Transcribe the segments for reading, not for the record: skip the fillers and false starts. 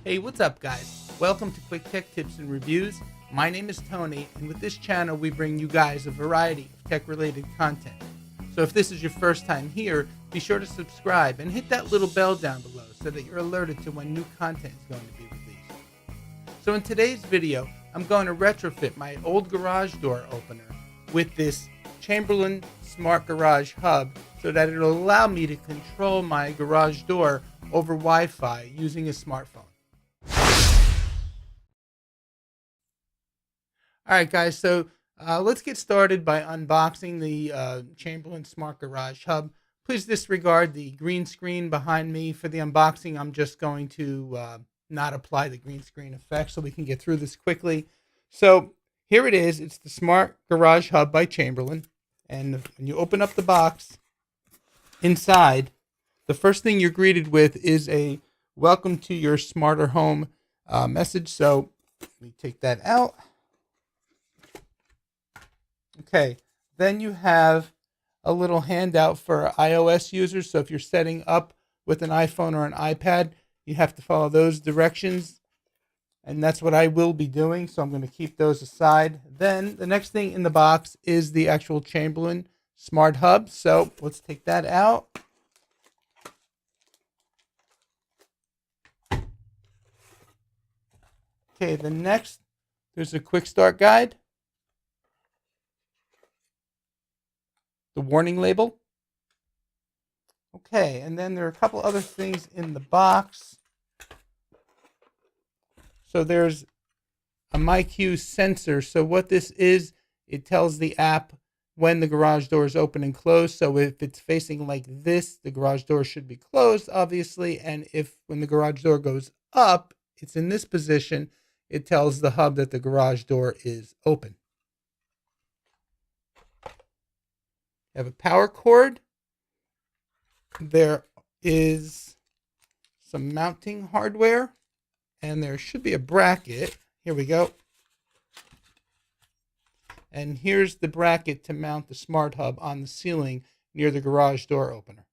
Hey, what's up guys? Welcome to Quick Tech Tips and Reviews. My name is Tony, and with this channel we bring you guys a variety of tech-related content. So if this is your first time here, be sure to subscribe and hit that little bell down below so that you're alerted to when new content is going to be released. So in today's video, I'm going to retrofit my old garage door opener with this Chamberlain Smart Garage Hub so that it'll allow me to control my garage door over Wi-Fi using a smartphone. Alright guys, so let's get started by unboxing the Chamberlain Smart Garage Hub. Please disregard the green screen behind me. For the unboxing, I'm just going to not apply the green screen effect so we can get through this quickly. So here it is. It's the Smart Garage Hub by Chamberlain. And when you open up the box, inside, the first thing you're greeted with is a welcome to your smarter home message. So let me take that out. Okay, then you have a little handout for iOS users. So if you're setting up with an iPhone or an iPad, you have to follow those directions. And that's what I will be doing. So I'm going to keep those aside. Then the next thing in the box is the actual Chamberlain Smart Hub. So let's take that out. Okay, the next, there's a quick start guide. The warning label. Okay, and then there are a couple other things in the box. So there's a MyQ sensor. So what this is, it tells the app when the garage door is open and closed. So if it's facing like this, the garage door should be closed, obviously. And if when the garage door goes up, it's in this position, it tells the hub that the garage door is open. You have a power cord. There is some mounting hardware, and there should be a bracket. Here we go. And here's the bracket to mount the Smart Hub on the ceiling near the garage door opener.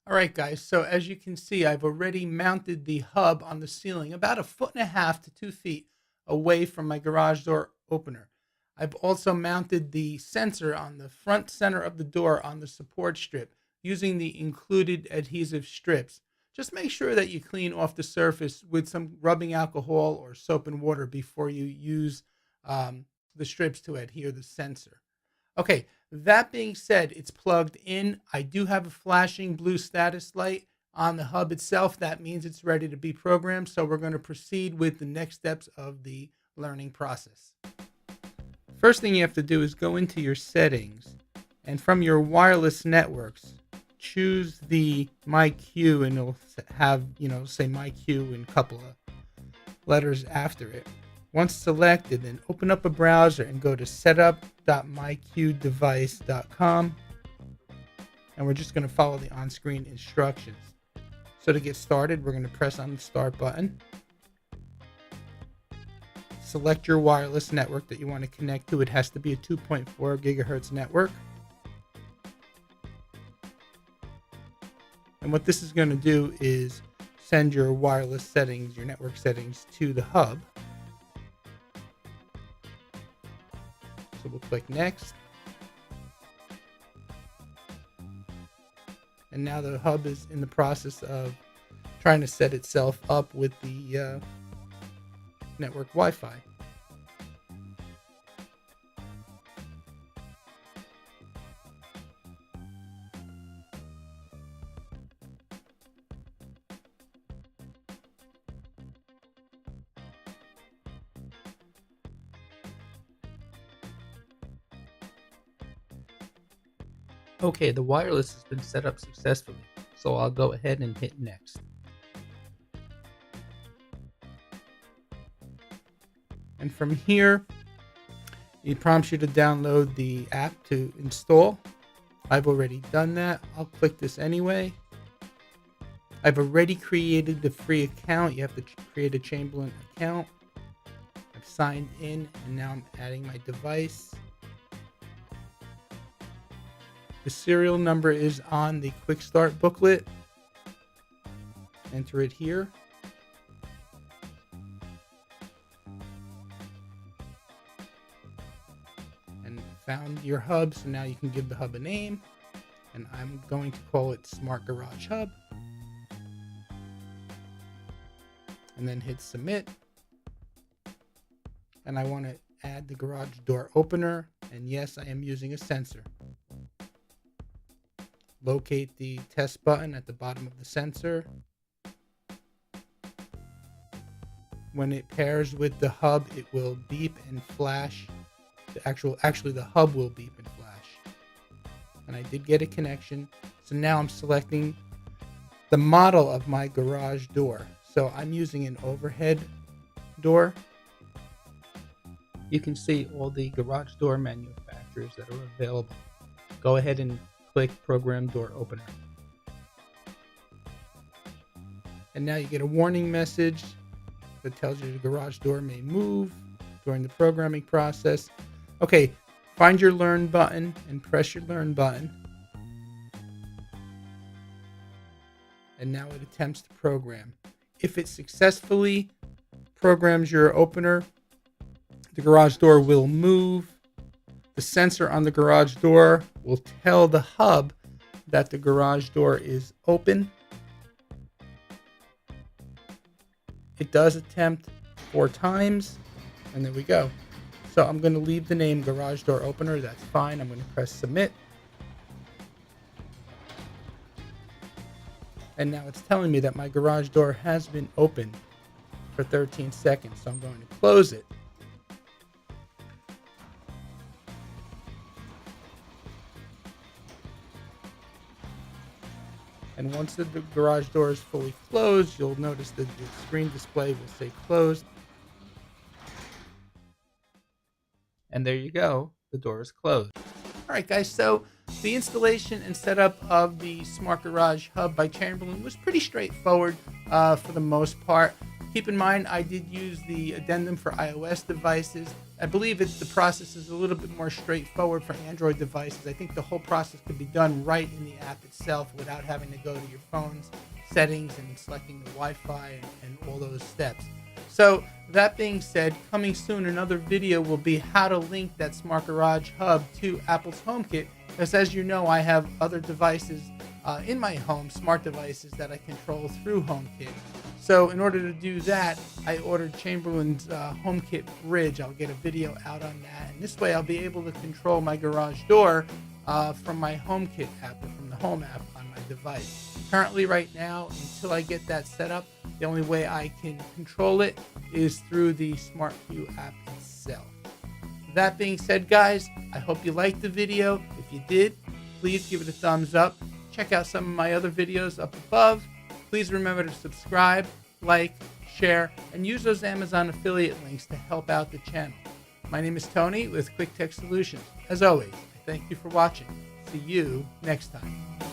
All right, guys, so as you can see, I've already mounted the hub on the ceiling about 1.5 to 2 feet away from my garage door opener. I've also mounted the sensor on the front center of the door on the support strip using the included adhesive strips. Just make sure that you clean off the surface with some rubbing alcohol or soap and water before you use the strips to adhere the sensor. Okay, that being said, it's plugged in. I do have a flashing blue status light on the hub itself. That means it's ready to be programmed. So we're going to proceed with the next steps of the learning process. First thing you have to do is go into your settings, and from your wireless networks, choose the MyQ, and it'll have, say MyQ and a couple of letters after it. Once selected, then open up a browser and go to setup.myqdevice.com, and we're just going to follow the on-screen instructions. So to get started, we're going to press on the start button. Select your wireless network that you want to connect to. It has to be a 2.4 gigahertz network. And what this is going to do is send your wireless settings, your network settings, to the hub. So we'll click next. And now the hub is in the process of trying to set itself up with the network Wi-Fi. Okay, the wireless has been set up successfully, so I'll go ahead and hit next. And from here, it prompts you to download the app to install. I've already done that. I'll click this anyway. I've already created the free account. You have to create a Chamberlain account. I've signed in, and now I'm adding my device. The serial number is on the quick start booklet. Enter it here. found your hub, so now you can give the hub a name, and I'm going to call it Smart Garage Hub, and then hit submit. And I want to add the garage door opener, and yes, I am using a sensor. Locate the test button at the bottom of the sensor. When it pairs with the hub, it will beep and flash. Actually, the hub will beep and flash. And I did get a connection. So now I'm selecting the model of my garage door. So I'm using an overhead door. You can see all the garage door manufacturers that are available. Go ahead and click Program Door Opener. And now you get a warning message that tells you the garage door may move during the programming process. Okay, find your Learn button and press your Learn button. And now it attempts to program. If it successfully programs your opener, the garage door will move. The sensor on the garage door will tell the hub that the garage door is open. It does attempt 4 times, and there we go. So I'm going to leave the name Garage Door Opener. That's fine. I'm going to press Submit. And now it's telling me that my garage door has been opened for 13 seconds. So I'm going to close it. And once the garage door is fully closed, you'll notice that the screen display will say closed. And there you go, the door is closed. All right, guys, so the installation and setup of the Smart Garage Hub by Chamberlain was pretty straightforward for the most part. Keep in mind, I did use the addendum for iOS devices. I believe the process is a little bit more straightforward for Android devices. I think the whole process could be done right in the app itself without having to go to your phone's settings and selecting the Wi-Fi and all those steps. So that being said, coming soon, another video will be how to link that Smart Garage Hub to Apple's HomeKit. Because as you know, I have other devices in my home, smart devices that I control through HomeKit. So in order to do that, I ordered Chamberlain's HomeKit Bridge. I'll get a video out on that. And this way I'll be able to control my garage door from my HomeKit app or from the Home app on my device. Currently right now, until I get that set up, the only way I can control it is through the SmartView app itself. That being said, guys, I hope you liked the video. If you did, please give it a thumbs up. Check out some of my other videos up above. Please remember to subscribe, like, share, and use those Amazon affiliate links to help out the channel. My name is Tony with Quick Tech Solutions. As always, thank you for watching. See you next time.